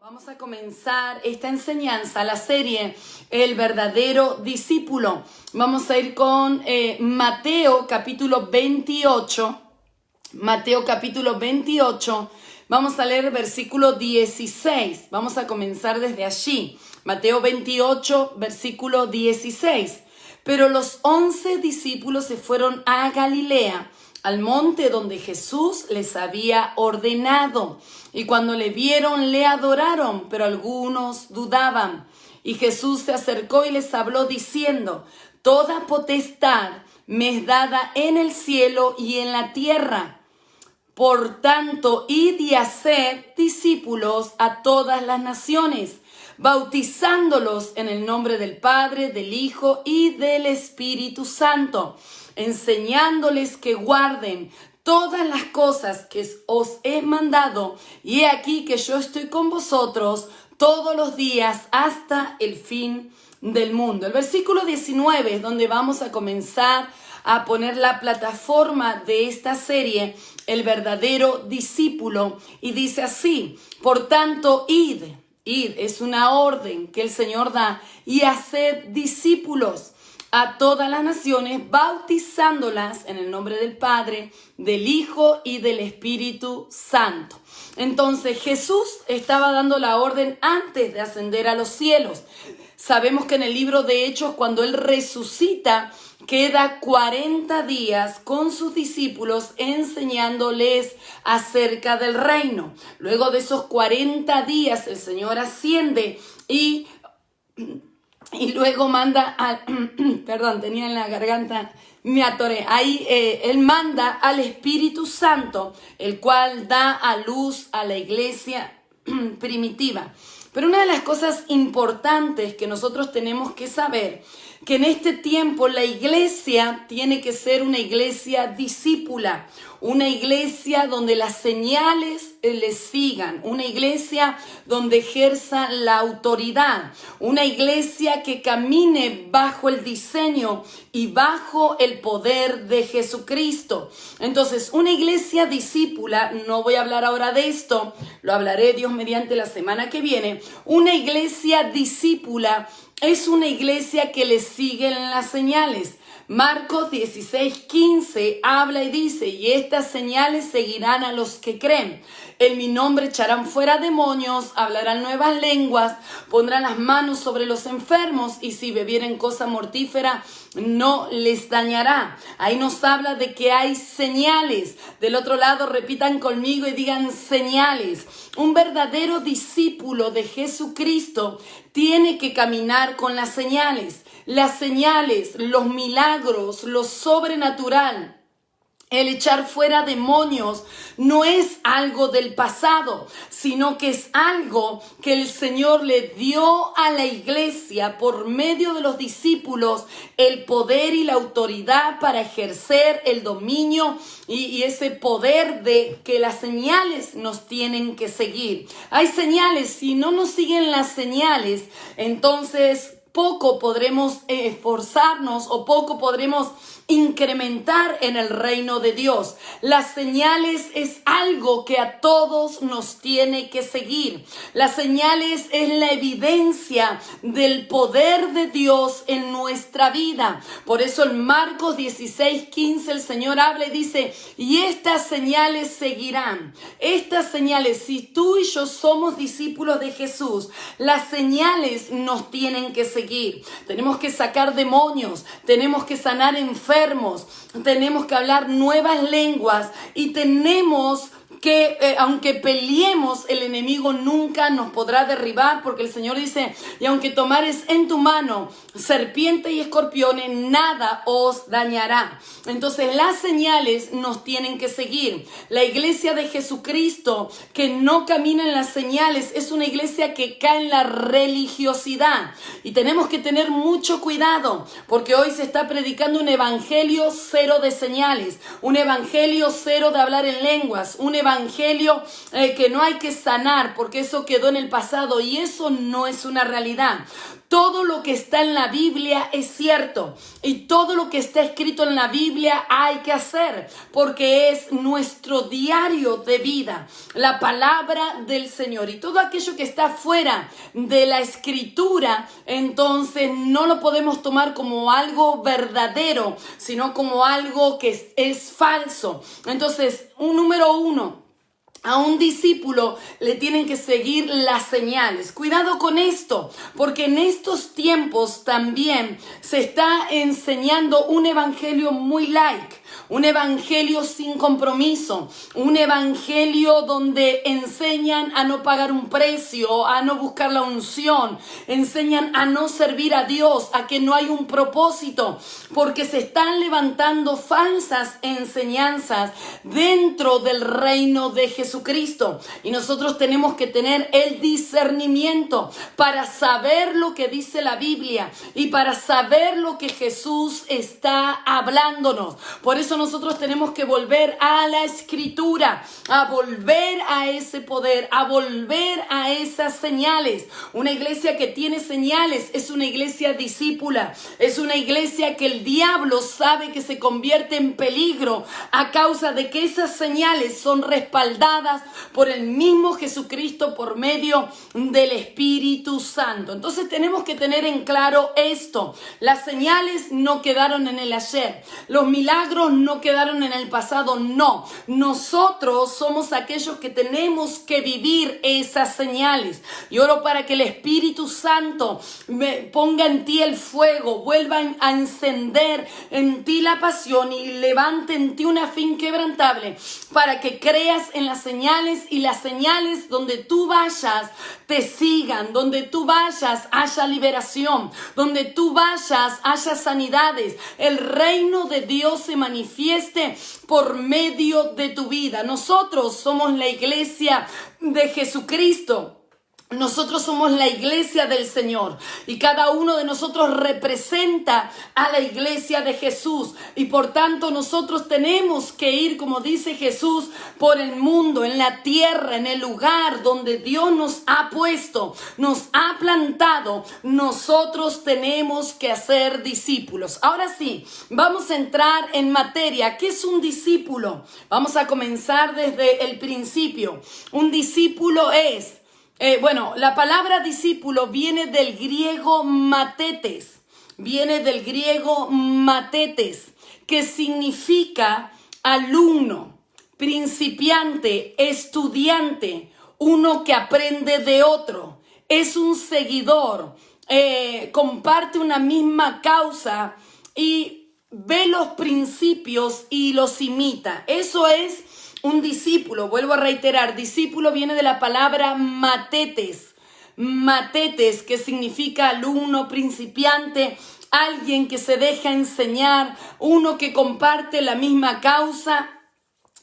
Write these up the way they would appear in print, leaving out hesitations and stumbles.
Vamos a comenzar esta enseñanza, la serie El verdadero discípulo. Vamos a ir con Mateo capítulo 28. Mateo capítulo 28. Vamos a leer el versículo 16. Vamos a comenzar desde allí. Mateo 28, versículo 16. Pero los 11 discípulos se fueron a Galilea, al monte donde Jesús les había ordenado. Y cuando le vieron, le adoraron, pero algunos dudaban. Y Jesús se acercó y les habló diciendo: Toda potestad me es dada en el cielo y en la tierra. Por tanto, id y haced discípulos a todas las naciones, bautizándolos en el nombre del Padre, del Hijo y del Espíritu Santo, enseñándoles que guarden todas las cosas que os he mandado, y he aquí que yo estoy con vosotros todos los días hasta el fin del mundo. El versículo 19 es donde vamos a comenzar a poner la plataforma de esta serie, El verdadero discípulo, y dice así: por tanto, id es una orden que el Señor da, y haced discípulos a todas las naciones, bautizándolas en el nombre del Padre, del Hijo y del Espíritu Santo. Entonces Jesús estaba dando la orden antes de ascender a los cielos. Sabemos que en el libro de Hechos, cuando Él resucita, queda 40 días con sus discípulos enseñándoles acerca del reino. Luego de esos 40 días el Señor asciende y luego manda al... Perdón, tenía en la garganta, me atoré. Ahí Él manda al Espíritu Santo, el cual da a luz a la iglesia primitiva. Pero una de las cosas importantes que nosotros tenemos que saber, que en este tiempo la iglesia tiene que ser una iglesia discípula, una iglesia donde las señales le sigan, una iglesia donde ejerza la autoridad, una iglesia que camine bajo el diseño y bajo el poder de Jesucristo. Entonces, una iglesia discípula, no voy a hablar ahora de esto, lo hablaré Dios mediante la semana que viene. Una iglesia discípula es una iglesia que le siguen las señales. Marcos 16:15 habla y dice: y estas señales seguirán a los que creen. En mi nombre echarán fuera demonios, hablarán nuevas lenguas, pondrán las manos sobre los enfermos, y si bebieren cosa mortífera no les dañará. Ahí nos habla de que hay señales. Del otro lado, repitan conmigo y digan: señales. Un verdadero discípulo de Jesucristo tiene que caminar con las señales. Las señales, los milagros, lo sobrenatural, el echar fuera demonios no es algo del pasado, sino que es algo que el Señor le dio a la iglesia por medio de los discípulos, el poder y la autoridad para ejercer el dominio y ese poder de que las señales nos tienen que seguir. Hay señales, si no nos siguen las señales, entonces poco podremos esforzarnos o poco podremos incrementar en el reino de Dios. Las señales es algo que a todos nos tiene que seguir. Las señales es la evidencia del poder de Dios en nuestra vida. Por eso en Marcos 16:15 el Señor habla y dice: y estas señales seguirán. Estas señales, si tú y yo somos discípulos de Jesús, las señales nos tienen que seguir. Tenemos que sacar demonios, tenemos que sanar enfermos, tenemos que hablar nuevas lenguas y tenemos que, aunque peleemos, el enemigo nunca nos podrá derribar, porque el Señor dice: y aunque tomares en tu mano serpiente y escorpiones, nada os dañará. Entonces las señales nos tienen que seguir. La iglesia de Jesucristo que no camina en las señales es una iglesia que cae en la religiosidad, y tenemos que tener mucho cuidado, porque hoy se está predicando un evangelio cero de señales, un evangelio cero de hablar en lenguas, un evangelio que no hay que sanar porque eso quedó en el pasado, y eso no es una realidad. Todo lo que está en la Biblia es cierto y todo lo que está escrito en la Biblia hay que hacer porque es nuestro diario de vida, la palabra del Señor. Y todo aquello que está fuera de la Escritura, entonces no lo podemos tomar como algo verdadero, sino como algo que es falso. Entonces, número uno. A un discípulo le tienen que seguir las señales. Cuidado con esto, porque en estos tiempos también se está enseñando un evangelio muy light, un evangelio sin compromiso, un evangelio donde enseñan a no pagar un precio, a no buscar la unción, enseñan a no servir a Dios, a que no hay un propósito, porque se están levantando falsas enseñanzas dentro del reino de Jesucristo. Y nosotros tenemos que tener el discernimiento para saber lo que dice la Biblia y para saber lo que Jesús está hablándonos. Por eso nosotros tenemos que volver a la Escritura, a volver a ese poder, a volver a esas señales. Una iglesia que tiene señales es una iglesia discípula, es una iglesia que el diablo sabe que se convierte en peligro a causa de que esas señales son respaldadas por el mismo Jesucristo por medio del Espíritu Santo. Entonces tenemos que tener en claro esto. Las señales no quedaron en el ayer, los milagros no quedaron en el pasado, no. Nosotros somos aquellos que tenemos que vivir esas señales. Y oro para que el Espíritu Santo ponga en ti el fuego, vuelva a encender en ti la pasión y levante en ti una fe inquebrantable para que creas en las señales y las señales donde tú vayas te sigan, donde tú vayas haya liberación, donde tú vayas haya sanidades. El reino de Dios se manifieste por medio de tu vida. Nosotros somos la iglesia de Jesucristo. Nosotros somos la iglesia del Señor y cada uno de nosotros representa a la iglesia de Jesús y por tanto nosotros tenemos que ir, como dice Jesús, por el mundo, en la tierra, en el lugar donde Dios nos ha puesto, nos ha plantado. Nosotros tenemos que hacer discípulos. Ahora sí, vamos a entrar en materia. ¿Qué es un discípulo? Vamos a comenzar desde el principio. Un discípulo es... la palabra discípulo viene del griego matetes, que significa alumno, principiante, estudiante, uno que aprende de otro, es un seguidor, comparte una misma causa y ve los principios y los imita. Eso es un discípulo. Vuelvo a reiterar, discípulo viene de la palabra matetes, que significa alumno, principiante, alguien que se deja enseñar, uno que comparte la misma causa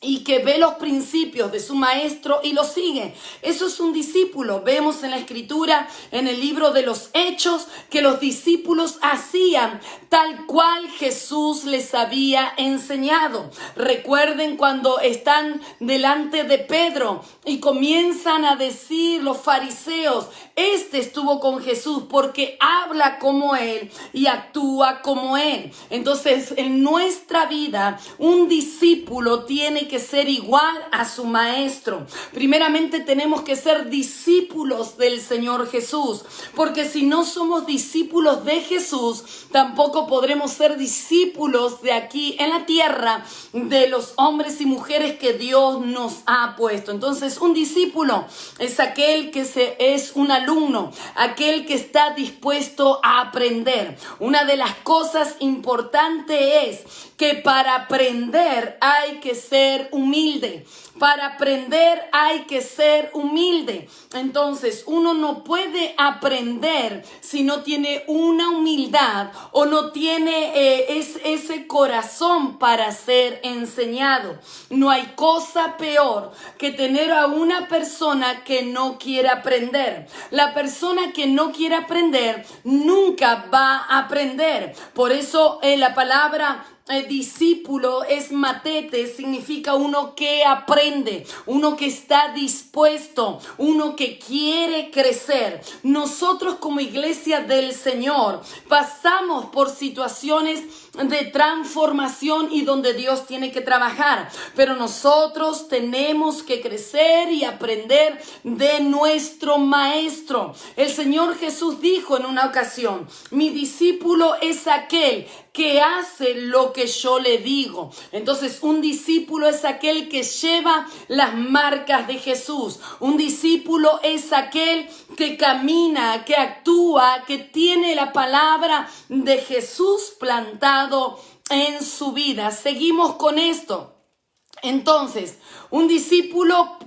y que ve los principios de su maestro y los sigue. Eso es un discípulo. Vemos en la Escritura, en el libro de los Hechos, que los discípulos hacían tal cual Jesús les había enseñado. Recuerden cuando están delante de Pedro y comienzan a decir los fariseos, este estuvo con Jesús porque habla como él y actúa como él. Entonces, en nuestra vida, un discípulo tiene que ser igual a su maestro. Primeramente tenemos que ser discípulos del Señor Jesús, porque si no somos discípulos de Jesús, tampoco podremos ser discípulos de aquí en la tierra, de los hombres y mujeres que Dios nos ha puesto. Entonces, un discípulo es aquel que es un alumno, aquel que está dispuesto a aprender. Una de las cosas importantes es que para aprender hay que ser humilde. Para aprender hay que ser humilde. Entonces, uno no puede aprender si no tiene una humildad o no tiene ese corazón para ser enseñado. No hay cosa peor que tener a una persona que no quiere aprender. La persona que no quiere aprender nunca va a aprender. Por eso la palabra discípulo es matete, significa uno que aprende, uno que está dispuesto, uno que quiere crecer. Nosotros como iglesia del Señor pasamos por situaciones de transformación y donde Dios tiene que trabajar, pero nosotros tenemos que crecer y aprender de nuestro maestro. El Señor Jesús dijo en una ocasión: mi discípulo es aquel que hace lo que yo le digo. Entonces, un discípulo es aquel que lleva las marcas de Jesús. Un discípulo es aquel que camina, que actúa, que tiene la palabra de Jesús plantado en su vida. Seguimos con esto. Entonces, un discípulo,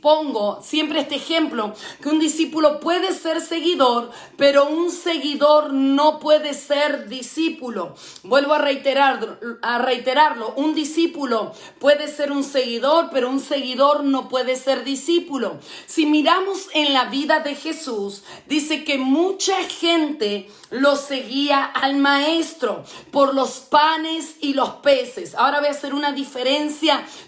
pongo siempre este ejemplo, que un discípulo puede ser seguidor, pero un seguidor no puede ser discípulo. Vuelvo a reiterarlo. Un discípulo puede ser un seguidor, pero un seguidor no puede ser discípulo. Si miramos en la vida de Jesús, dice que mucha gente lo seguía al maestro por los panes y los peces. Ahora voy a hacer una diferencia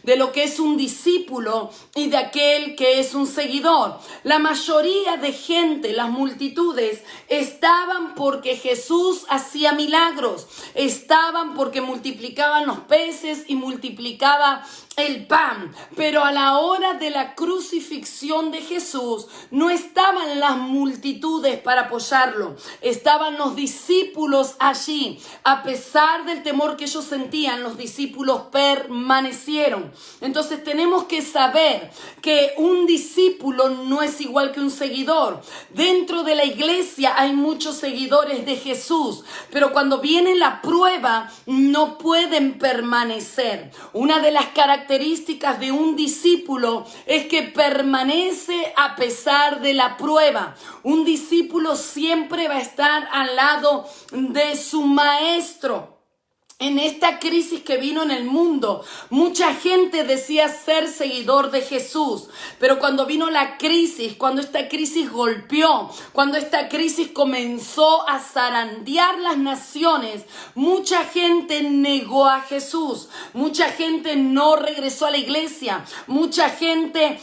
de lo que es un discípulo y de aquel que es un seguidor. La mayoría de gente, las multitudes, estaban porque Jesús hacía milagros, estaban porque multiplicaban los peces y multiplicaba el pan, pero a la hora de la crucifixión de Jesús no estaban las multitudes para apoyarlo, estaban los discípulos allí. A pesar del temor que ellos sentían, los discípulos permanecieron. Entonces tenemos que saber que un discípulo no es igual que un seguidor. Dentro de la iglesia hay muchos seguidores de Jesús, pero cuando viene la prueba no pueden permanecer. Una de las características de un discípulo es que permanece a pesar de la prueba. Un discípulo siempre va a estar al lado de su maestro. En esta crisis que vino en el mundo, mucha gente decía ser seguidor de Jesús, pero cuando vino la crisis, cuando esta crisis golpeó, cuando esta crisis comenzó a zarandear las naciones, mucha gente negó a Jesús, mucha gente no regresó a la iglesia, mucha gente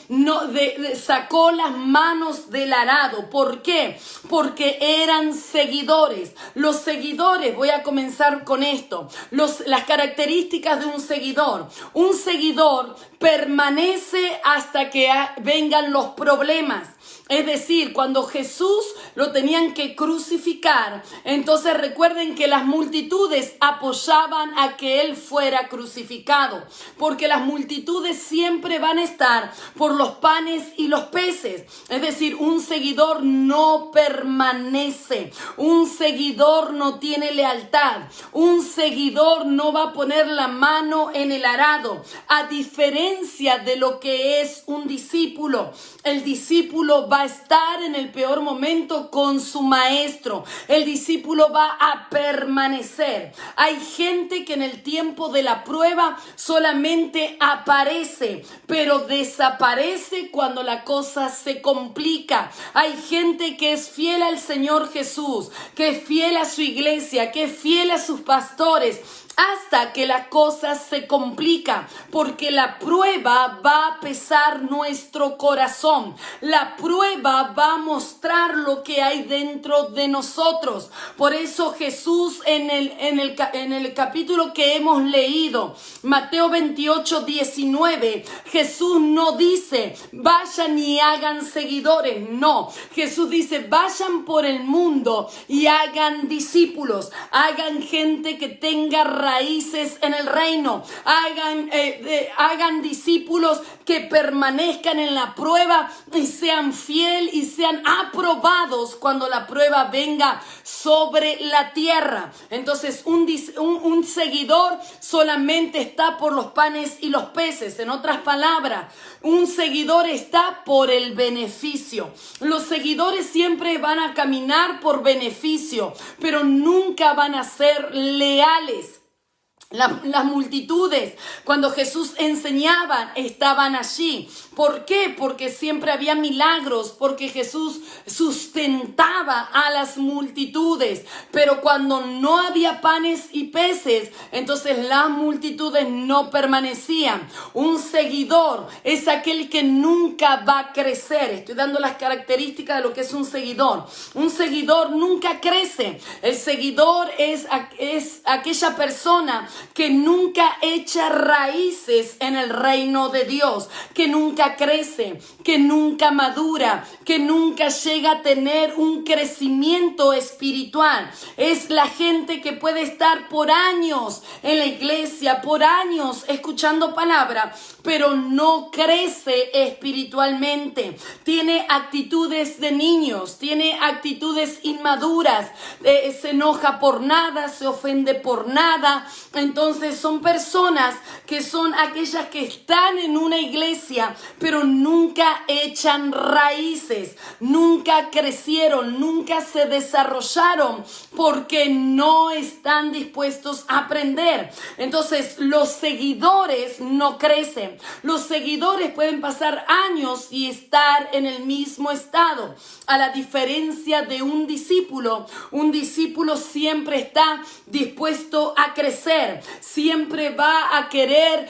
sacó las manos del arado. ¿Por qué? Porque eran seguidores. Los seguidores, voy a comenzar con esto. Las características de un seguidor. Un seguidor permanece hasta que vengan los problemas. Es decir, cuando Jesús lo tenían que crucificar, entonces recuerden que las multitudes apoyaban a que Él fuera crucificado, porque las multitudes siempre van a estar por los panes y los peces. Es decir, un seguidor no permanece, un seguidor no tiene lealtad, un seguidor no va a poner la mano en el arado, a diferencia de lo que es un discípulo. El discípulo va a estar en el peor momento con su maestro. El discípulo va a permanecer. Hay gente que en el tiempo de la prueba solamente aparece, pero desaparece cuando la cosa se complica. Hay gente que es fiel al Señor Jesús, que es fiel a su iglesia, que es fiel a sus pastores, hasta que la cosa se complica, porque la prueba va a pesar nuestro corazón. La prueba va a mostrar lo que hay dentro de nosotros. Por eso Jesús en el capítulo que hemos leído, Mateo 28, 19, Jesús no dice vayan y hagan seguidores. No, Jesús dice vayan por el mundo y hagan discípulos, hagan gente que tenga raíces en el reino, hagan discípulos que permanezcan en la prueba y sean fieles y sean aprobados cuando la prueba venga sobre la tierra. Entonces un seguidor solamente está por los panes y los peces. En otras palabras, un seguidor está por el beneficio. Los seguidores siempre van a caminar por beneficio, pero nunca van a ser leales. Las multitudes, cuando Jesús enseñaba, estaban allí. ¿Por qué? Porque siempre había milagros, porque Jesús sustentaba a las multitudes. Pero cuando no había panes y peces, entonces las multitudes no permanecían. Un seguidor es aquel que nunca va a crecer. Estoy dando las características de lo que es un seguidor. Un seguidor nunca crece. El seguidor es aquella persona que nunca echa raíces en el reino de Dios, que nunca crece, que nunca madura, que nunca llega a tener un crecimiento espiritual. Es la gente que puede estar por años en la iglesia, por años escuchando palabra, pero no crece espiritualmente. Tiene actitudes de niños, tiene actitudes inmaduras, se enoja por nada, se ofende por nada. Entonces son personas que son aquellas que están en una iglesia, pero nunca echan raíces, nunca crecieron, nunca se desarrollaron, porque no están dispuestos a aprender. Entonces los seguidores no crecen. Los seguidores pueden pasar años y estar en el mismo estado. A la diferencia de un discípulo siempre está dispuesto a crecer, siempre va a querer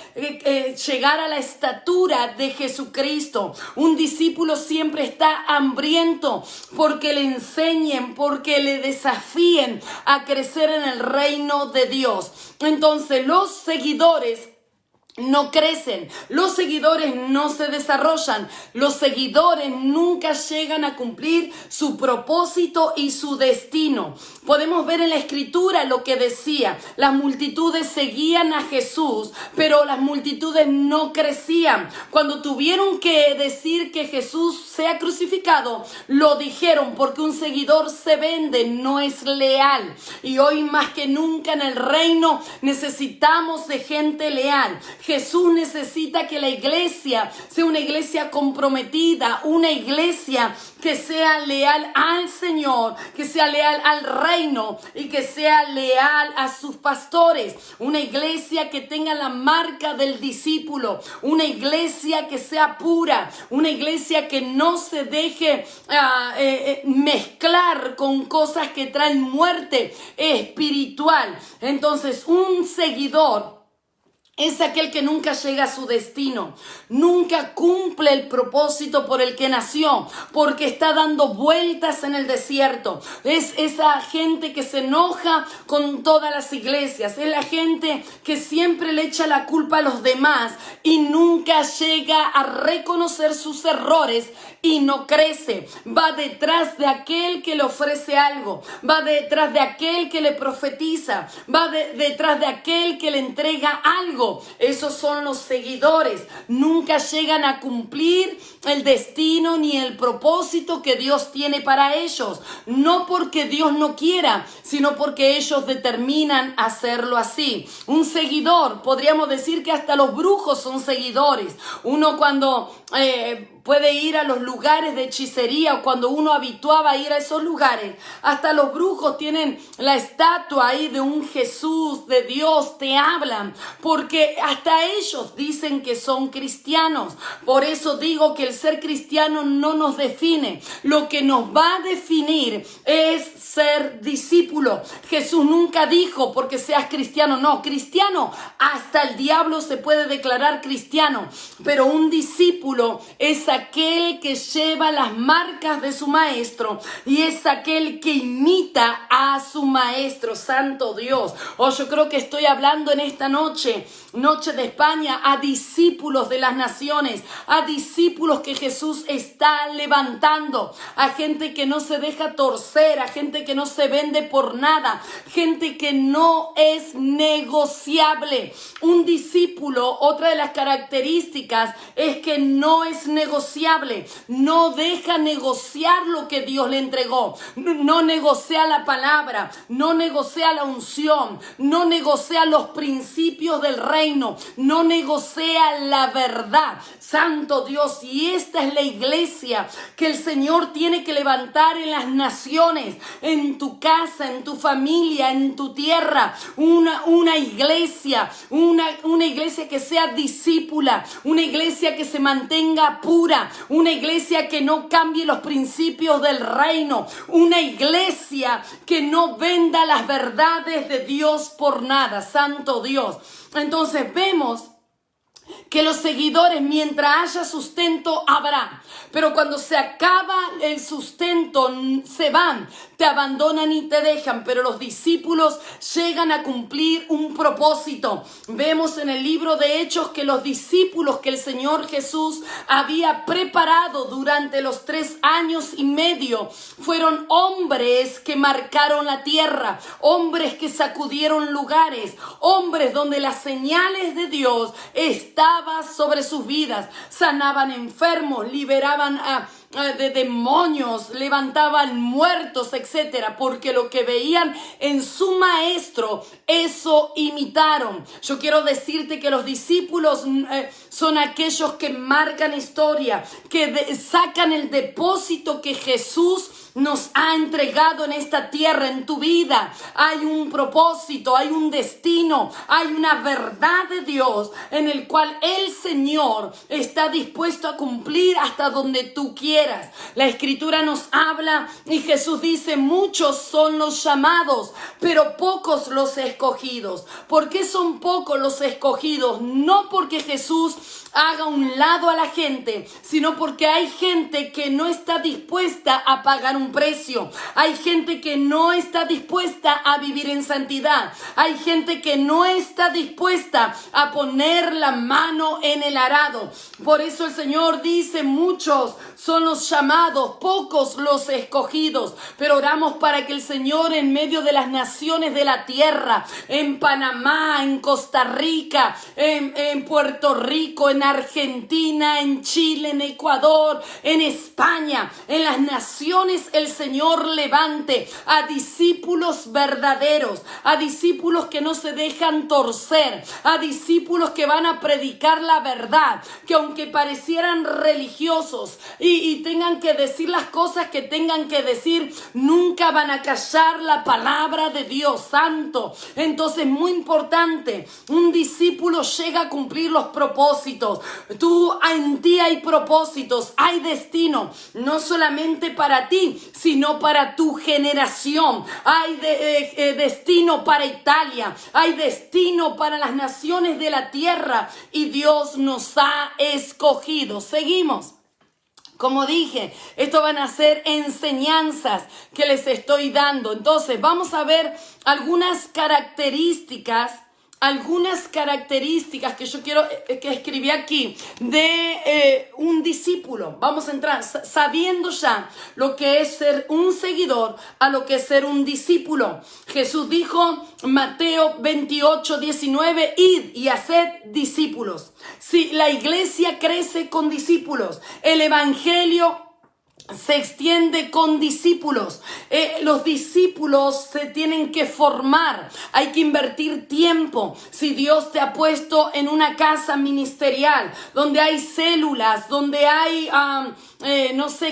llegar a la estatura de Jesucristo. Un discípulo siempre está hambriento porque le enseñen, porque le desafíen a crecer en el reino de Dios. Entonces los seguidores no crecen, los seguidores no se desarrollan, los seguidores nunca llegan a cumplir su propósito y su destino. Podemos ver en la escritura lo que decía: las multitudes seguían a Jesús, pero las multitudes no crecían. Cuando tuvieron que decir que Jesús sea crucificado, lo dijeron, porque un seguidor se vende, no es leal. Y hoy más que nunca en el reino necesitamos de gente leal. Jesús necesita que la iglesia sea una iglesia comprometida, una iglesia que sea leal al Señor, que sea leal al reino y que sea leal a sus pastores. Una iglesia que tenga la marca del discípulo, una iglesia que sea pura, una iglesia que no se deje mezclar con cosas que traen muerte espiritual. Entonces, un seguidor es aquel que nunca llega a su destino, nunca cumple el propósito por el que nació, porque está dando vueltas en el desierto. Es esa gente que se enoja con todas las iglesias, es la gente que siempre le echa la culpa a los demás y nunca llega a reconocer sus errores y no crece. Va detrás de aquel que le ofrece algo, va detrás de aquel que le profetiza, va detrás de aquel que le entrega algo. Esos son los seguidores. Nunca llegan a cumplir el destino ni el propósito que Dios tiene para ellos. No porque Dios no quiera, sino porque ellos determinan hacerlo así. Un seguidor, podríamos decir que hasta los brujos son seguidores. Uno cuando puede ir a los lugares de hechicería, o cuando uno habituaba a ir a esos lugares, hasta los brujos tienen la estatua ahí de un Jesús, de Dios, te hablan, porque hasta ellos dicen que son cristianos. Por eso digo que el ser cristiano no nos define. Lo que nos va a definir es ser discípulo. Jesús nunca dijo porque seas cristiano, no, cristiano, hasta el diablo se puede declarar cristiano, pero un discípulo es aquel que lleva las marcas de su maestro y es aquel que imita a su maestro. Santo Dios. Yo creo que estoy hablando en esta noche de España, a discípulos de las naciones, a discípulos que Jesús está levantando, a gente que no se deja torcer, a gente que no se vende por nada, gente que no es negociable. Un discípulo, otra de las características es que no es negociable. negociable. No deja negociar lo que Dios le entregó. No negocia la palabra, no negocia la unción, no negocia los principios del reino, no negocia la verdad. Santo Dios, y esta es la iglesia que el Señor tiene que levantar en las naciones, en tu casa, en tu familia, en tu tierra. Una iglesia, una iglesia que sea discípula, una iglesia que se mantenga pura, una iglesia que no cambie los principios del reino, una iglesia que no venda las verdades de Dios por nada. Santo Dios. Entonces vemos que los seguidores, mientras haya sustento, habrá. Pero cuando se acaba el sustento, se van, te abandonan y te dejan. Pero los discípulos llegan a cumplir un propósito. Vemos en el libro de Hechos que los discípulos que el Señor Jesús había preparado durante los 3 años y medio fueron hombres que marcaron la tierra, hombres que sacudieron lugares, hombres donde las señales de Dios estaban sobre sus vidas. Sanaban enfermos, liberaban de demonios, levantaban muertos, etcétera, porque lo que veían en su maestro, eso imitaron. Yo quiero decirte que los discípulos son aquellos que marcan historia, que sacan el depósito que Jesús nos ha entregado en esta tierra. En tu vida hay un propósito, hay un destino, hay una verdad de Dios en el cual el Señor está dispuesto a cumplir hasta donde tú quieras. La Escritura nos habla y Jesús dice: muchos son los llamados, pero pocos los escogidos. ¿Por qué son pocos los escogidos? No porque Jesús haga a un lado a la gente, sino porque hay gente que no está dispuesta a pagar un precio. Hay gente que no está dispuesta a vivir en santidad. Hay gente que no está dispuesta a poner la mano en el arado. Por eso el Señor dice: muchos son los llamados, pocos los escogidos. Pero oramos para que el Señor, en medio de las naciones de la tierra, en Panamá, en Costa Rica, en Puerto Rico, en Argentina, en Chile, en Ecuador, en España, en las naciones, el Señor levante a discípulos verdaderos, a discípulos que no se dejan torcer, a discípulos que van a predicar la verdad, que aunque parecieran religiosos y tengan que decir las cosas que tengan que decir, nunca van a callar la palabra de Dios santo. Entonces, muy importante, un discípulo llega a cumplir los propósitos. En ti hay propósitos, hay destino, no solamente para ti, sino para tu generación. Hay destino para Italia, hay destino para las naciones de la tierra, y Dios nos ha escogido. Seguimos. Como dije, esto van a ser enseñanzas que les estoy dando. Entonces, vamos a ver algunas características que yo quiero que escribí aquí de un discípulo. Vamos a entrar sabiendo ya lo que es ser un seguidor a lo que es ser un discípulo. Jesús dijo, Mateo 28:19, id y haced discípulos. Si la iglesia crece con discípulos, el evangelio se extiende con discípulos. Los discípulos se tienen que formar. Hay que invertir tiempo. Si Dios te ha puesto en una casa ministerial donde hay células, donde hay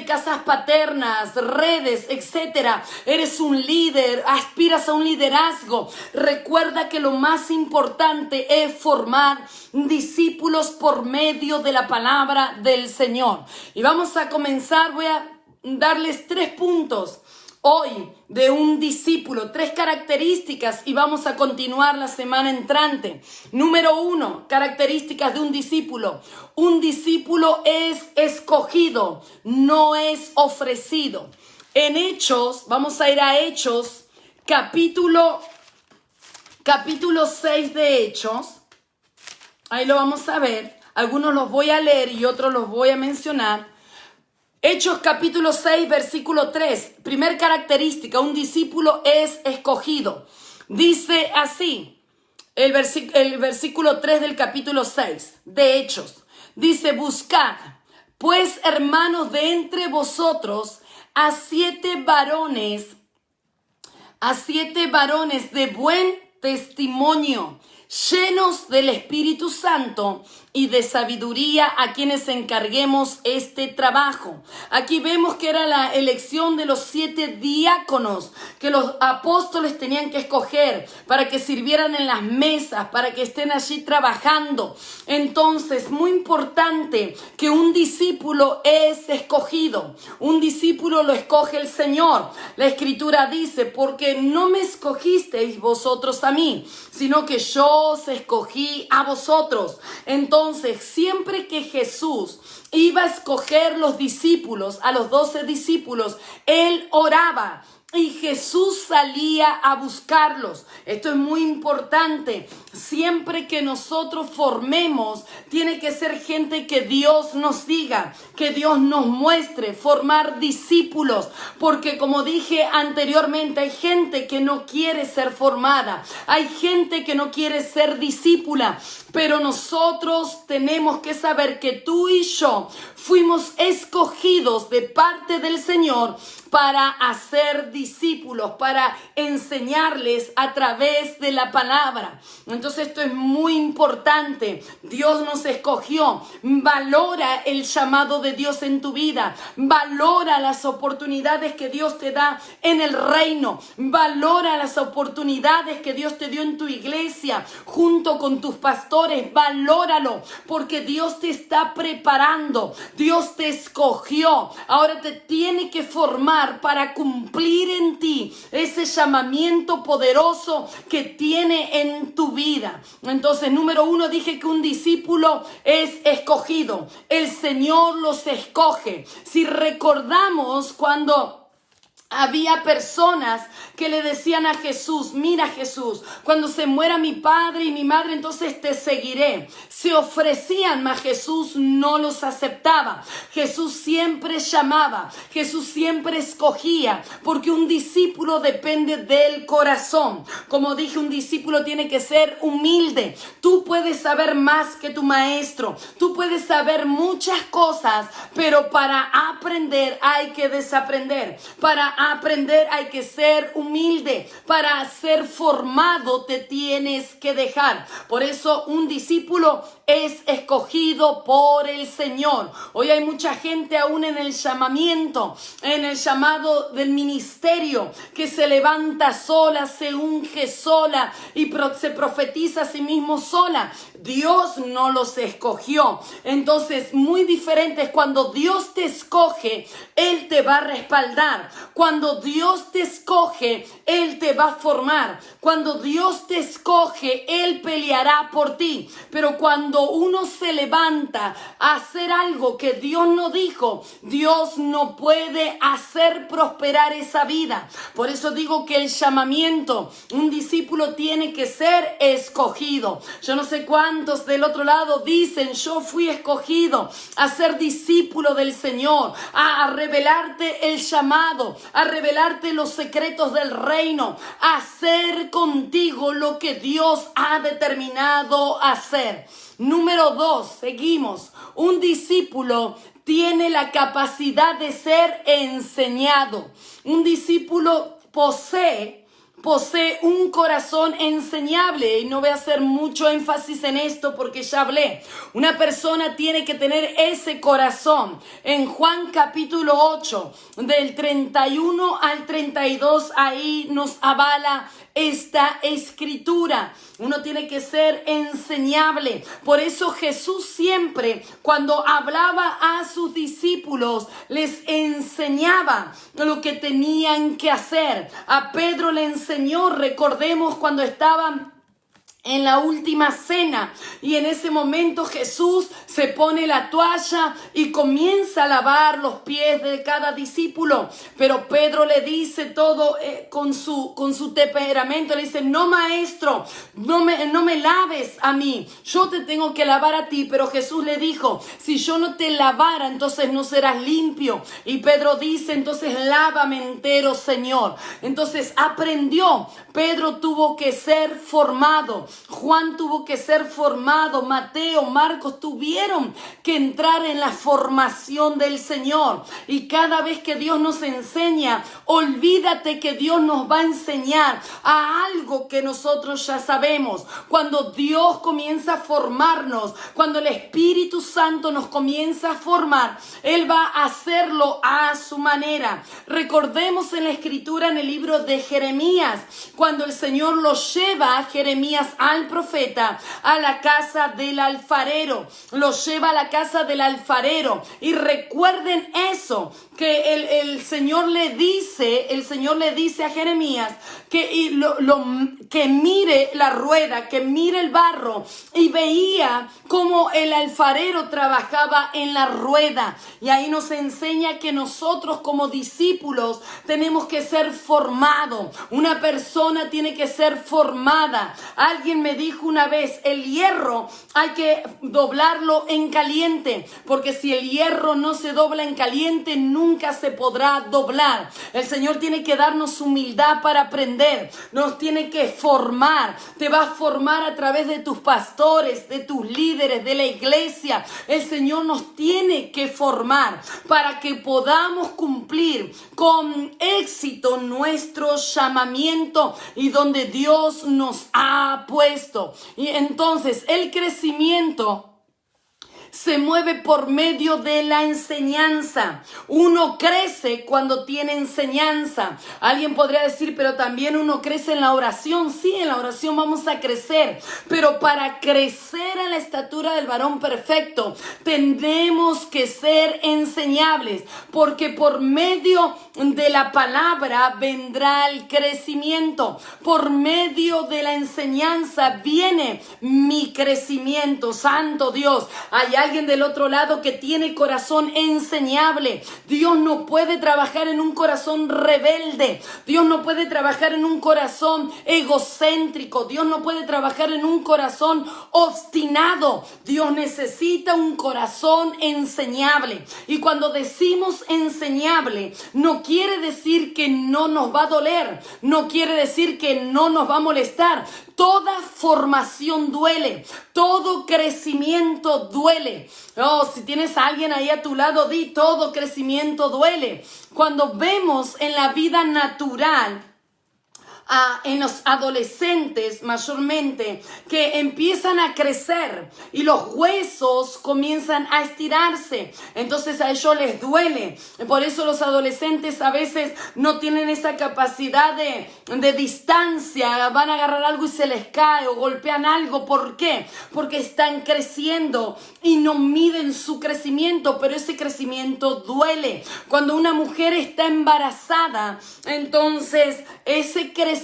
casas paternas, redes, etcétera, eres un líder, aspiras a un liderazgo, recuerda que lo más importante es formar discípulos por medio de la palabra del Señor. Y vamos a comenzar. Voy a darles 3 puntos hoy de un discípulo, 3 características, y vamos a continuar la semana entrante. Número 1, características de un discípulo. Un discípulo es escogido, no es ofrecido. En Hechos, vamos a ir a Hechos, capítulo 6 de Hechos. Ahí lo vamos a ver. Algunos los voy a leer y otros los voy a mencionar. Hechos capítulo 6, versículo 3. Primer característica, un discípulo es escogido. Dice así, el versículo 3 del capítulo 6 de Hechos. Dice, buscad Pues, hermanos, de entre vosotros a siete varones de buen testimonio, llenos del Espíritu Santo y de sabiduría, a quienes encarguemos este trabajo. Aquí vemos que era la elección de los 7 diáconos que los apóstoles tenían que escoger para que sirvieran en las mesas, para que estén allí trabajando. Entonces, muy importante que un discípulo es escogido. Un discípulo lo escoge el Señor. La Escritura dice, porque no me escogisteis vosotros a mí, sino que yo os escogí a vosotros. Entonces, siempre que Jesús iba a escoger los discípulos, a los 12 discípulos, Él oraba y Jesús salía a buscarlos. Esto es muy importante. Siempre que nosotros formemos, tiene que ser gente que Dios nos diga, que Dios nos muestre, formar discípulos. Porque como dije anteriormente, hay gente que no quiere ser formada, hay gente que no quiere ser discípula. Pero nosotros tenemos que saber que tú y yo fuimos escogidos de parte del Señor para hacer discípulos, para enseñarles a través de la palabra. Entonces esto es muy importante. Dios nos escogió. Valora el llamado de Dios en tu vida. Valora las oportunidades que Dios te da en el reino. Valora las oportunidades que Dios te dio en tu iglesia, junto con tus pastores. Valóralo, porque Dios te está preparando. Dios te escogió. Ahora te tiene que formar para cumplir en ti ese llamamiento poderoso que tiene en tu vida. Entonces, número 1, dije que un discípulo es escogido. El Señor los escoge. Si recordamos cuando había personas que le decían a Jesús, mira Jesús, cuando se muera mi padre y mi madre, entonces te seguiré. Se ofrecían, mas Jesús no los aceptaba. Jesús siempre llamaba, Jesús siempre escogía, porque un discípulo depende del corazón. Como dije, un discípulo tiene que ser humilde. Tú puedes saber más que tu maestro, tú puedes saber muchas cosas, pero para aprender hay que desaprender. Para aprender hay que ser humilde. Para ser formado te tienes que dejar. Por eso un discípulo es escogido por el Señor. Hoy hay mucha gente aún en el llamamiento, en el llamado del ministerio, que se levanta sola, se unge sola y se profetiza a sí mismo sola. Dios no los escogió. Entonces, muy diferente es cuando Dios te escoge, Él te va a respaldar. Cuando Dios te escoge, Él te va a formar. Cuando Dios te escoge, Él peleará por ti. Pero cuando uno se levanta a hacer algo que Dios no dijo, Dios no puede hacer prosperar esa vida. Por eso digo que el llamamiento, un discípulo tiene que ser escogido. Yo no sé cuántos del otro lado dicen, yo fui escogido a ser discípulo del Señor, a revelarte el llamado, a revelarte los secretos del reino, a hacer contigo lo que Dios ha determinado hacer. Número 2, seguimos. Un discípulo tiene la capacidad de ser enseñado. Un discípulo posee un corazón enseñable, y no voy a hacer mucho énfasis en esto porque ya hablé. Una persona tiene que tener ese corazón. En Juan capítulo 8, del 31 al 32, ahí nos avala esta escritura. Uno tiene que ser enseñable. Por eso Jesús siempre, cuando hablaba a sus discípulos, les enseñaba lo que tenían que hacer. A Pedro le enseñó, recordemos cuando estaban en la última cena, y en ese momento Jesús se pone la toalla y comienza a lavar los pies de cada discípulo. Pero Pedro le dice todo con su temperamento, le dice, no maestro, no me laves a mí, yo te tengo que lavar a ti. Pero Jesús le dijo, si yo no te lavara, entonces no serás limpio. Y Pedro dice, entonces lávame entero, Señor. Entonces aprendió. Pedro tuvo que ser formado. Juan tuvo que ser formado, Mateo, Marcos tuvieron que entrar en la formación del Señor. Y cada vez que Dios nos enseña, olvídate que Dios nos va a enseñar a algo que nosotros ya sabemos. Cuando Dios comienza a formarnos, cuando el Espíritu Santo nos comienza a formar, Él va a hacerlo a su manera. Recordemos en la Escritura, en el libro de Jeremías, cuando el Señor lo lleva a Jeremías, al profeta, a la casa del alfarero. Lo lleva a la casa del alfarero. Y recuerden eso, que el Señor le dice a Jeremías que mire la rueda, que mire el barro, y veía cómo el alfarero trabajaba en la rueda. Y ahí nos enseña que nosotros como discípulos tenemos que ser formados. Una persona tiene que ser formada. Alguien me dijo una vez, el hierro hay que doblarlo en caliente, porque si el hierro no se dobla en caliente, nunca se podrá doblar. El Señor tiene que darnos humildad para aprender, nos tiene que formar. Te va a formar a través de tus pastores, de tus líderes, de la iglesia. El Señor nos tiene que formar para que podamos cumplir con éxito nuestro llamamiento y donde Dios nos ha puesto. Y entonces el crecimiento se mueve por medio de la enseñanza. Uno crece cuando tiene enseñanza. Alguien podría decir, pero también uno crece en la oración. Sí, en la oración vamos a crecer, pero para crecer a la estatura del varón perfecto, tenemos que ser enseñables, porque por medio de la palabra vendrá el crecimiento. Por medio de la enseñanza viene mi crecimiento. Santo Dios, hay alguien del otro lado que tiene corazón enseñable. Dios no puede trabajar en un corazón rebelde. Dios no puede trabajar en un corazón egocéntrico. Dios no puede trabajar en un corazón obstinado. Dios necesita un corazón enseñable. Y cuando decimos enseñable, no quiere decir que no nos va a doler. No quiere decir que no nos va a molestar. Toda formación duele. Todo crecimiento duele. Oh, si tienes a alguien ahí a tu lado, di, todo crecimiento duele. Cuando vemos en la vida natural, en los adolescentes mayormente, que empiezan a crecer y los huesos comienzan a estirarse, entonces a ellos les duele. Por eso los adolescentes a veces no tienen esa capacidad de distancia, van a agarrar algo y se les cae o golpean algo. ¿Por qué? Porque están creciendo y no miden su crecimiento, pero ese crecimiento duele. Cuando una mujer está embarazada, entonces ese crecimiento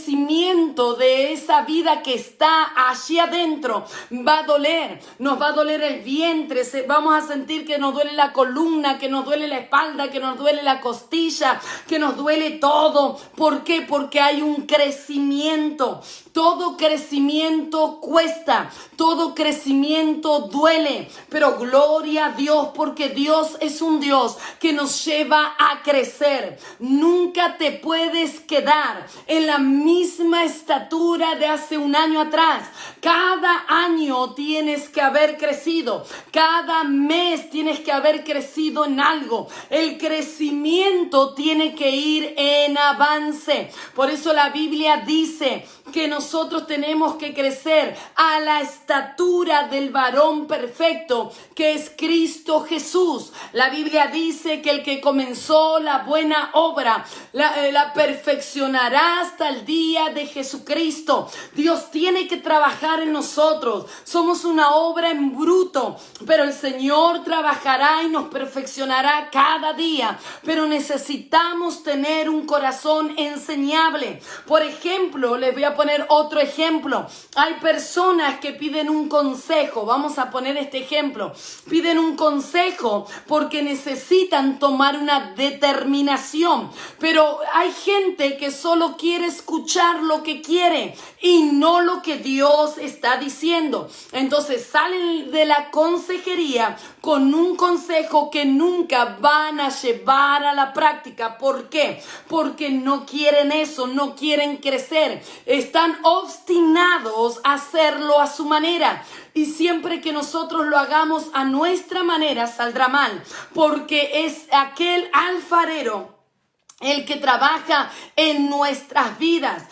de esa vida que está allí adentro va a doler. Nos va a doler el vientre, vamos a sentir que nos duele la columna, que nos duele la espalda, que nos duele la costilla, que nos duele todo. ¿Por qué? Porque hay un crecimiento. Todo crecimiento cuesta, todo crecimiento duele, pero gloria a Dios, porque Dios es un Dios que nos lleva a crecer. Nunca te puedes quedar en la misma estatura de hace un año atrás. Cada año tienes que haber crecido, cada mes tienes que haber crecido en algo. El crecimiento tiene que ir en avance. Por eso la Biblia dice que nosotros tenemos que crecer a la estatura del varón perfecto, que es Cristo Jesús. La Biblia dice que el que comenzó la buena obra la perfeccionará hasta el día de Jesucristo. Dios tiene que trabajar en nosotros. Somos una obra en bruto, pero el Señor trabajará y nos perfeccionará cada día. Pero necesitamos tener un corazón enseñable. Por ejemplo, les voy a poner otro ejemplo. Hay personas que piden un consejo. Vamos a poner este ejemplo. Piden un consejo porque necesitan tomar una determinación. Pero hay gente que solo quiere escuchar escuchar lo que quiere y no lo que Dios está diciendo. Entonces salen de la consejería con un consejo que nunca van a llevar a la práctica. ¿Por qué? Porque no quieren eso, no quieren crecer. Están obstinados a hacerlo a su manera. Y siempre que nosotros lo hagamos a nuestra manera, saldrá mal. Porque es aquel alfarero el que trabaja en nuestras vidas.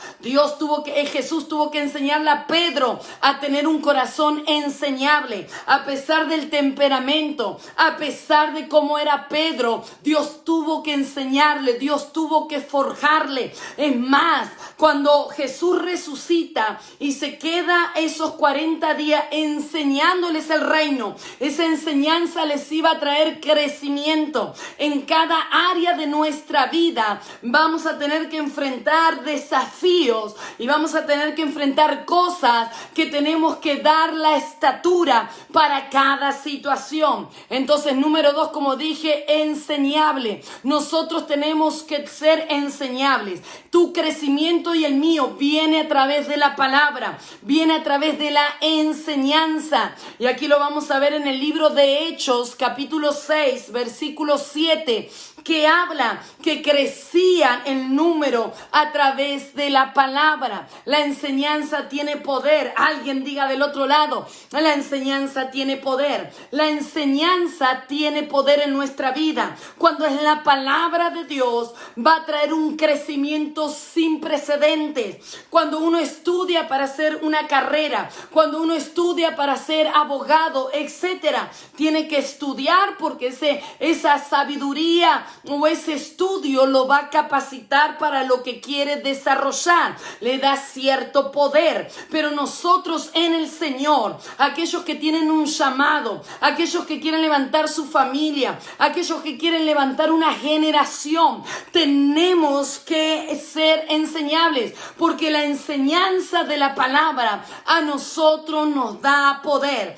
Jesús tuvo que enseñarle a Pedro a tener un corazón enseñable. A pesar del temperamento, a pesar de cómo era Pedro, Dios tuvo que enseñarle, Dios tuvo que forjarle. Es más, cuando Jesús resucita y se queda esos 40 días enseñándoles el reino, esa enseñanza les iba a traer crecimiento en cada área de nuestra vida. Vamos a tener que enfrentar desafíos y vamos a tener que enfrentar cosas que tenemos que dar la estatura para cada situación. Entonces, número 2, como dije, enseñable. Nosotros tenemos que ser enseñables. Tu crecimiento y el mío viene a través de la palabra, viene a través de la enseñanza. Y aquí lo vamos a ver en el libro de Hechos, capítulo 6, versículo 7. Que habla que crecían en número a través de la palabra. La enseñanza tiene poder. Alguien diga del otro lado, la enseñanza tiene poder. La enseñanza tiene poder en nuestra vida. Cuando es la palabra de Dios, va a traer un crecimiento sin precedentes. Cuando uno estudia para hacer una carrera, cuando uno estudia para ser abogado, etcétera, tiene que estudiar porque esa sabiduría o ese estudio lo va a capacitar para lo que quiere desarrollar, le da cierto poder. Pero nosotros en el Señor, aquellos que tienen un llamado, aquellos que quieren levantar su familia, aquellos que quieren levantar una generación, tenemos que ser enseñables, porque la enseñanza de la palabra a nosotros nos da poder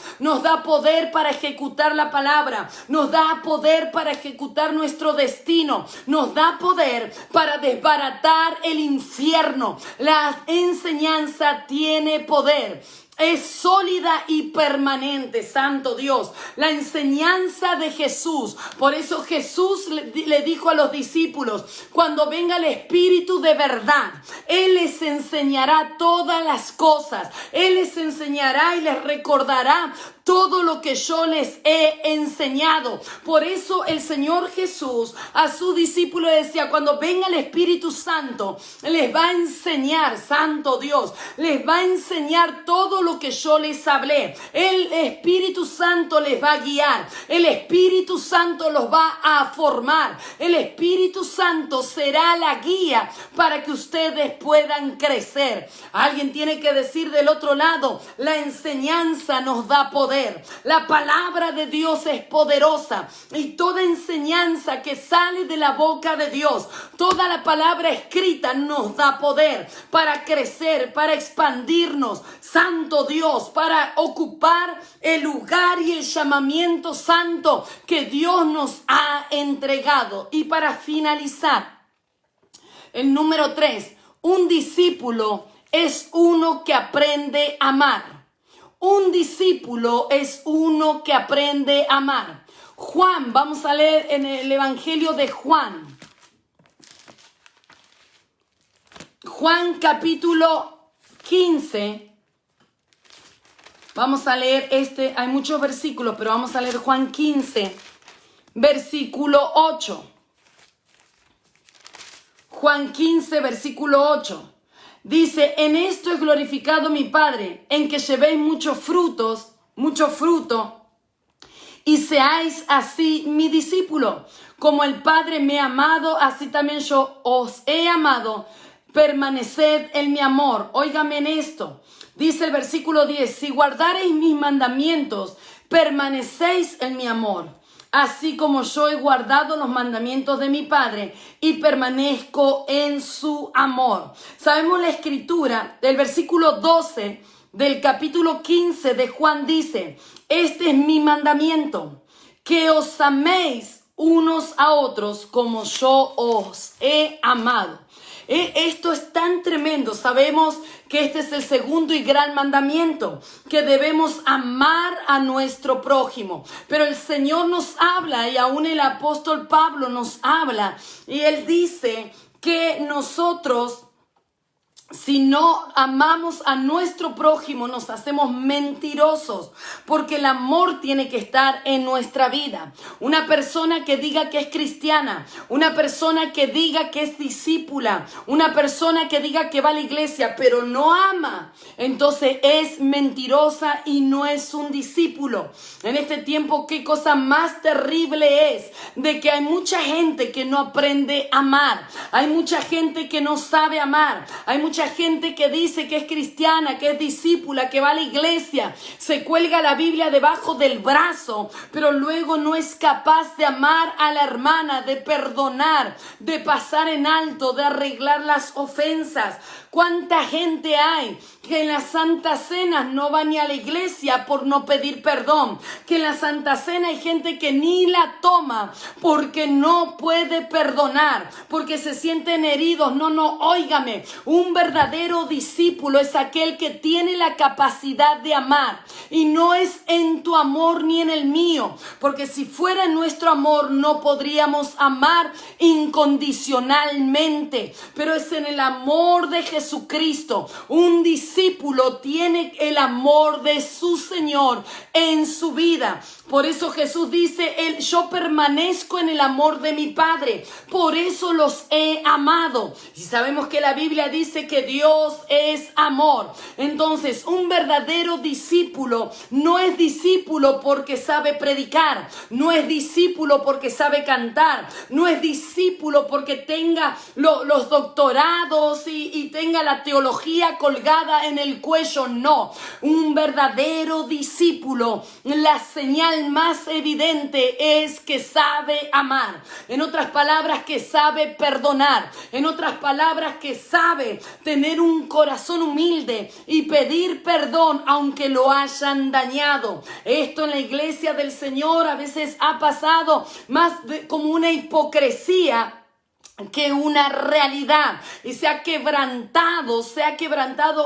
para ejecutar la palabra, nos da poder para ejecutar nuestro destino, nos da poder para desbaratar el infierno. La enseñanza tiene poder. Es sólida y permanente, santo Dios. La enseñanza de Jesús. Por eso Jesús le dijo a los discípulos, cuando venga el Espíritu de verdad, Él les enseñará todas las cosas. Él les enseñará y les recordará todo lo que yo les he enseñado. Por eso el Señor Jesús a sus discípulos decía, cuando venga el Espíritu Santo, les va a enseñar, santo Dios, les va a enseñar todo lo que yo les hablé. El Espíritu Santo les va a guiar. El Espíritu Santo los va a formar. El Espíritu Santo será la guía para que ustedes puedan crecer. Alguien tiene que decir del otro lado, la enseñanza nos da poder. La palabra de Dios es poderosa y toda enseñanza que sale de la boca de Dios, toda la palabra escrita nos da poder para crecer, para expandirnos, santo Dios, para ocupar el lugar y el llamamiento santo que Dios nos ha entregado. Y para finalizar, el número 3, un discípulo es uno que aprende a amar. Un discípulo es uno que aprende a amar. Juan, vamos a leer en el Evangelio de Juan. Juan capítulo 15. Vamos a leer hay muchos versículos, pero vamos a leer Juan 15, versículo 8. Juan 15, versículo 8. Dice, en esto es glorificado mi Padre, en que llevéis mucho fruto, y seáis así mi discípulo. Como el Padre me ha amado, así también yo os he amado. Permaneced en mi amor. Óigame en esto. Dice el versículo 10, si guardareis mis mandamientos, permanecéis en mi amor. Así como yo he guardado los mandamientos de mi Padre y permanezco en su amor. Sabemos la escritura del versículo 12 del capítulo 15 de Juan dice, este es mi mandamiento, que os améis unos a otros como yo os he amado. Esto es tan tremendo. Sabemos que este es el segundo y gran mandamiento, que debemos amar a nuestro prójimo. Pero el Señor nos habla, y aún el apóstol Pablo nos habla, y él dice que nosotros, si no amamos a nuestro prójimo, nos hacemos mentirosos, porque el amor tiene que estar en nuestra vida. Una persona que diga que es cristiana, una persona que diga que es discípula, una persona que diga que va a la iglesia, pero no ama, entonces es mentirosa y no es un discípulo. En este tiempo, qué cosa más terrible es de que hay mucha gente que no aprende a amar. Hay mucha gente que no sabe amar. Hay mucha gente que dice que es cristiana, que es discípula, que va a la iglesia, se cuelga la Biblia debajo del brazo, pero luego no es capaz de amar a la hermana, de perdonar, de pasar en alto, de arreglar las ofensas. ¿Cuánta gente hay que en las Santas Cenas no va ni a la iglesia por no pedir perdón? Que en la Santa Cena hay gente que ni la toma porque no puede perdonar, porque se sienten heridos. No, óigame, un verdadero discípulo es aquel que tiene la capacidad de amar, y no es en tu amor ni en el mío, porque si fuera en nuestro amor no podríamos amar incondicionalmente, pero es en el amor de Jesucristo. Un discípulo tiene el amor de su Señor en su vida. Por eso Jesús dice, yo permanezco en el amor de mi Padre, por eso los he amado. Y sabemos que la Biblia dice que Dios es amor. Entonces, un verdadero discípulo no es discípulo porque sabe predicar, no es discípulo porque sabe cantar, no es discípulo porque tenga los doctorados y tenga la teología colgada en el cuello. No, un verdadero discípulo, la señal más evidente es que sabe amar. En otras palabras, que sabe perdonar. En otras palabras, que sabe tener un corazón humilde y pedir perdón aunque lo hayan dañado. Esto en la iglesia del Señor a veces ha pasado más como una hipocresía que una realidad, y se ha quebrantado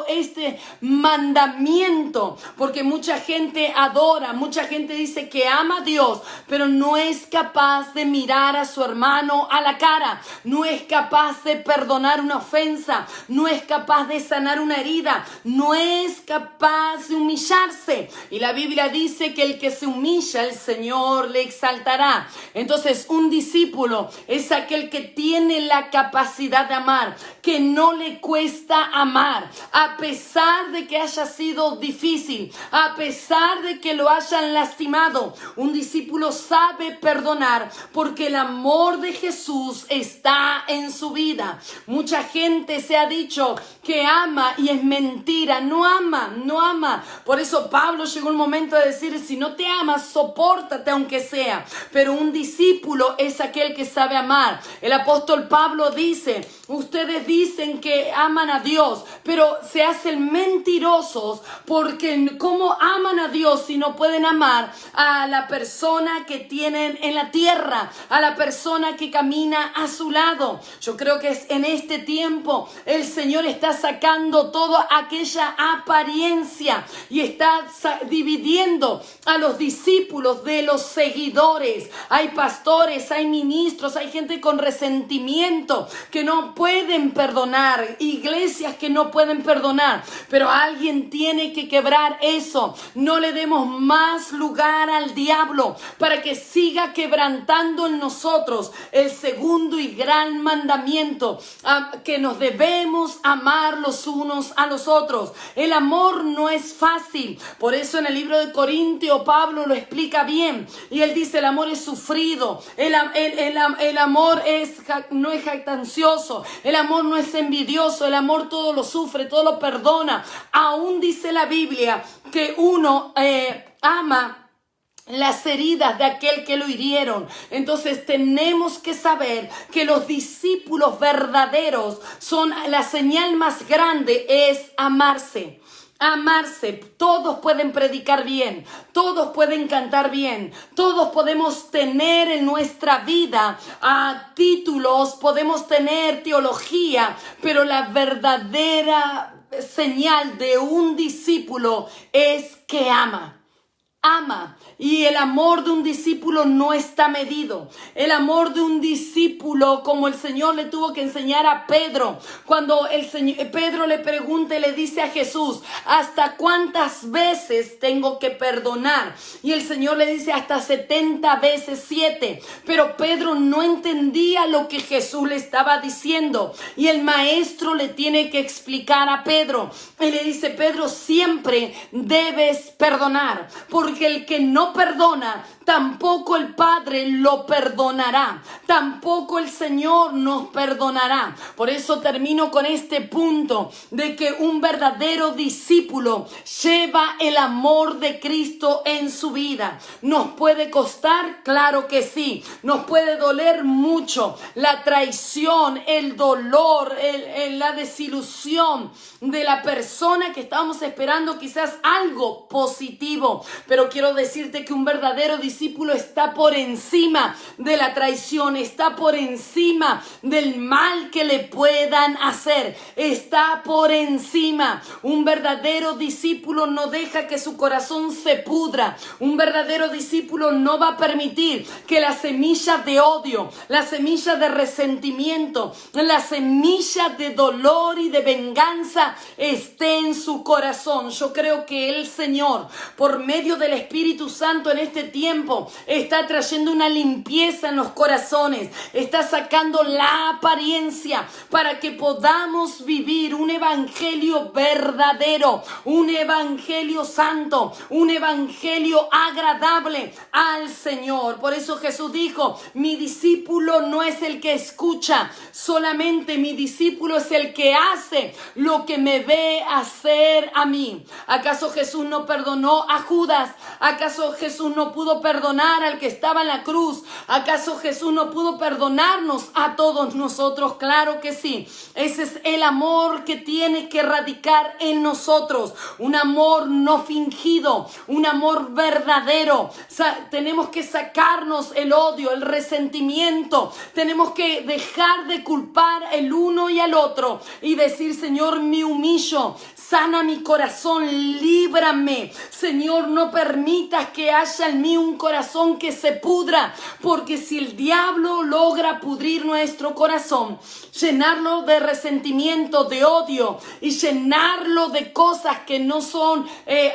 este mandamiento, porque mucha gente adora, mucha gente dice que ama a Dios, pero no es capaz de mirar a su hermano a la cara, no es capaz de perdonar una ofensa, no es capaz de sanar una herida, no es capaz de humillarse. Y la Biblia dice que el que se humilla, el Señor le exaltará. Entonces, un discípulo es aquel que tiene la capacidad de amar, que no le cuesta amar, a pesar de que haya sido difícil, a pesar de que lo hayan lastimado. Un discípulo sabe perdonar porque el amor de Jesús está en su vida. Mucha gente se ha dicho que ama y es mentira, no ama. Por eso Pablo llegó un momento de decir, si no te amas, sopórtate aunque sea. Pero un discípulo es aquel que sabe amar. El apóstol Pablo dice, ustedes dicen que aman a Dios, pero se hacen mentirosos, porque ¿cómo aman a Dios si no pueden amar a la persona que tienen en la tierra, a la persona que camina a su lado? Yo creo que en este tiempo el Señor está sacando toda aquella apariencia y está dividiendo a los discípulos de los seguidores. Hay pastores, hay ministros, hay gente con resentimiento que no pueden perdonar, iglesias que no pueden perdonar, pero alguien tiene que quebrar eso. No le demos más lugar al diablo para que siga quebrantando en nosotros el segundo y gran mandamiento, que nos debemos amar los unos a los otros. El amor no es fácil, por eso en el libro de Corintios Pablo lo explica bien, y él dice, el amor es sufrido, el amor no es jactancioso, el amor no es envidioso, el amor todo lo sufre, todo lo perdona. Aún dice la Biblia que uno ama las heridas de aquel que lo hirieron. Entonces tenemos que saber que los discípulos verdaderos son la señal más grande, es amarse. Amarse. Todos pueden predicar bien, todos pueden cantar bien, todos podemos tener en nuestra vida títulos, podemos tener teología, pero la verdadera señal de un discípulo es que ama. Ama. Y el amor de un discípulo no está medido. El amor de un discípulo, como el Señor le tuvo que enseñar a Pedro, cuando Pedro le pregunta y le dice a Jesús, ¿hasta cuántas veces tengo que perdonar? Y el Señor le dice, hasta 70 veces 7. Pero Pedro no entendía lo que Jesús le estaba diciendo. Y el maestro le tiene que explicar a Pedro. Y le dice, Pedro, siempre debes perdonar, porque el que no perdona, tampoco el Padre lo perdonará. Tampoco el Señor nos perdonará. Por eso termino con este punto de que un verdadero discípulo lleva el amor de Cristo en su vida. ¿Nos puede costar? Claro que sí. Nos puede doler mucho la traición, el dolor, la desilusión de la persona que estábamos esperando quizás algo positivo. Pero quiero decirte que un verdadero discípulo está por encima de la traición, está por encima del mal que le puedan hacer, está por encima. Un verdadero discípulo no deja que su corazón se pudra. Un verdadero discípulo no va a permitir que la semilla de odio, la semilla de resentimiento, la semilla de dolor y de venganza esté en su corazón. Yo creo que el Señor, por medio del Espíritu Santo en este tiempo, está trayendo una limpieza en los corazones, está sacando la apariencia para que podamos vivir un evangelio verdadero, un evangelio santo, un evangelio agradable al Señor. Por eso Jesús dijo, mi discípulo no es el que escucha solamente, mi discípulo es el que hace lo que me ve hacer a mí. ¿Acaso Jesús no perdonó a Judas? ¿Acaso Jesús no pudo perdonar al que estaba en la cruz? ¿Acaso Jesús no pudo perdonarnos a todos nosotros? Claro que sí. Ese es el amor que tiene que radicar en nosotros. Un amor no fingido, un amor verdadero. Tenemos que sacarnos el odio, el resentimiento. Tenemos que dejar de culpar el uno y al otro y decir, Señor, me humillo, sana mi corazón, líbrame. Señor, no permitas que haya en mí un corazón que se pudra, porque si el diablo logra pudrir nuestro corazón, llenarlo de resentimiento, de odio y llenarlo de cosas que no son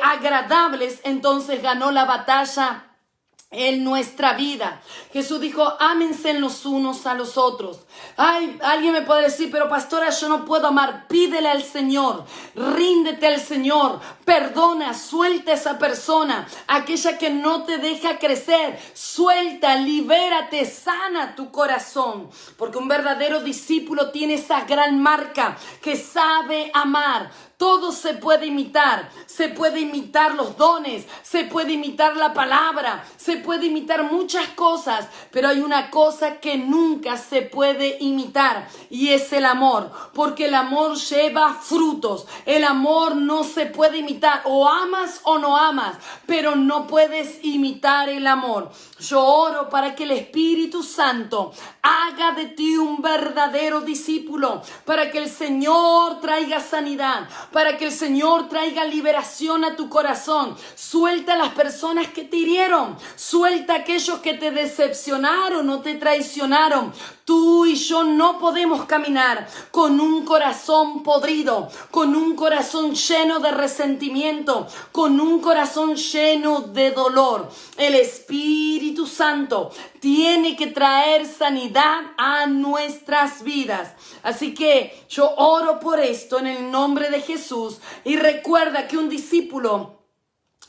agradables, entonces ganó la batalla en nuestra vida. Jesús dijo, ámense los unos a los otros. Ay, alguien me puede decir, pero pastora, yo no puedo amar. Pídele al Señor, ríndete al Señor, perdona, suelta a esa persona, aquella que no te deja crecer, suelta, libérate, sana tu corazón, porque un verdadero discípulo tiene esa gran marca que sabe amar. Todo se puede imitar los dones, se puede imitar la palabra, se puede imitar muchas cosas, pero hay una cosa que nunca se puede imitar y es el amor, porque el amor lleva frutos, el amor no se puede imitar, o amas o no amas, pero no puedes imitar el amor. Yo oro para que el Espíritu Santo haga de ti un verdadero discípulo, para que el Señor traiga sanidad, para que el Señor traiga liberación a tu corazón. Suelta a las personas que te hirieron, suelta a aquellos que te decepcionaron o te traicionaron. Tú y yo no podemos caminar con un corazón podrido, con un corazón lleno de resentimiento, con un corazón lleno de dolor. El Espíritu Santo tiene que traer sanidad a nuestras vidas. Así que yo oro por esto en el nombre de Jesús. Y recuerda que un discípulo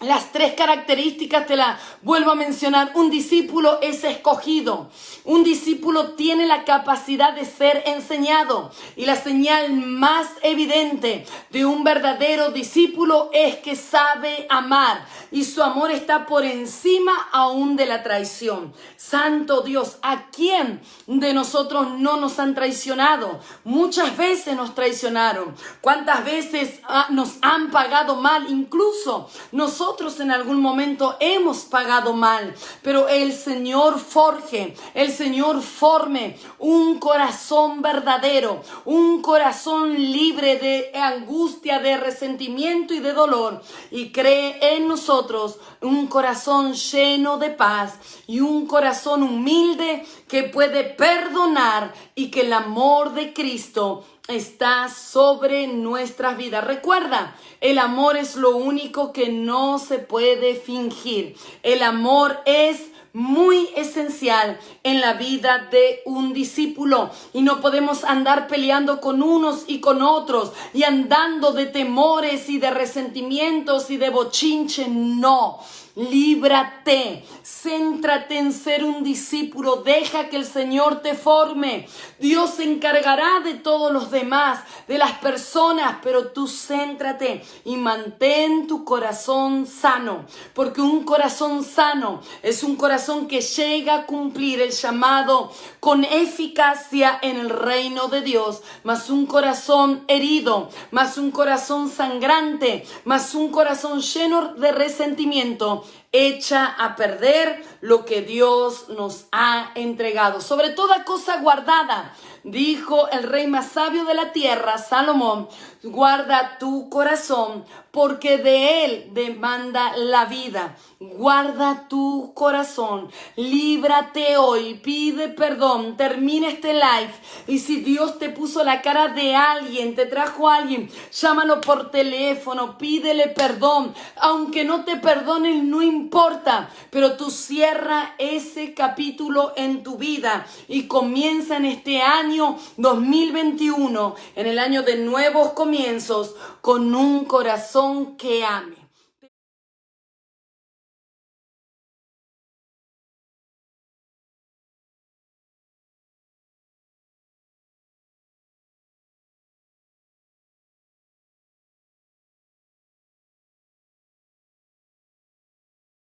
Las 3 características te las vuelvo a mencionar. Un discípulo es escogido. Un discípulo tiene la capacidad de ser enseñado. Y la señal más evidente de un verdadero discípulo es que sabe amar. Y su amor está por encima aún de la traición. Santo Dios, ¿a quién de nosotros no nos han traicionado? Muchas veces nos traicionaron. ¿Cuántas veces nos han pagado mal? Incluso nosotros en algún momento hemos pagado mal, pero el Señor forje, el Señor forme un corazón verdadero, un corazón libre de angustia, de resentimiento y de dolor, y cree en nosotros un corazón lleno de paz y un corazón humilde que puede perdonar y que el amor de Cristo está sobre nuestras vidas. Recuerda, el amor es lo único que no se puede fingir. El amor es muy esencial en la vida de un discípulo y no podemos andar peleando con unos y con otros y andando de temores y de resentimientos y de bochinche. No. Líbrate, céntrate en ser un discípulo, deja que el Señor te forme. Dios se encargará de todos los demás, de las personas, pero tú céntrate y mantén tu corazón sano, porque un corazón sano es un corazón que llega a cumplir el llamado con eficacia en el reino de Dios, más un corazón herido, más un corazón sangrante, más un corazón lleno de resentimiento, echa a perder lo que Dios nos ha entregado. Sobre toda cosa guardada, dijo el rey más sabio de la tierra, Salomón, guarda tu corazón, porque de él demanda la vida. Guarda tu corazón, líbrate hoy, pide perdón, termina este live. Y si Dios te puso la cara de alguien, te trajo a alguien, llámalo por teléfono, pídele perdón. Aunque no te perdonen, no importa, pero tú cierra ese capítulo en tu vida y comienza en este año 2021, en el año de nuevos comienzos, con un corazón que ame.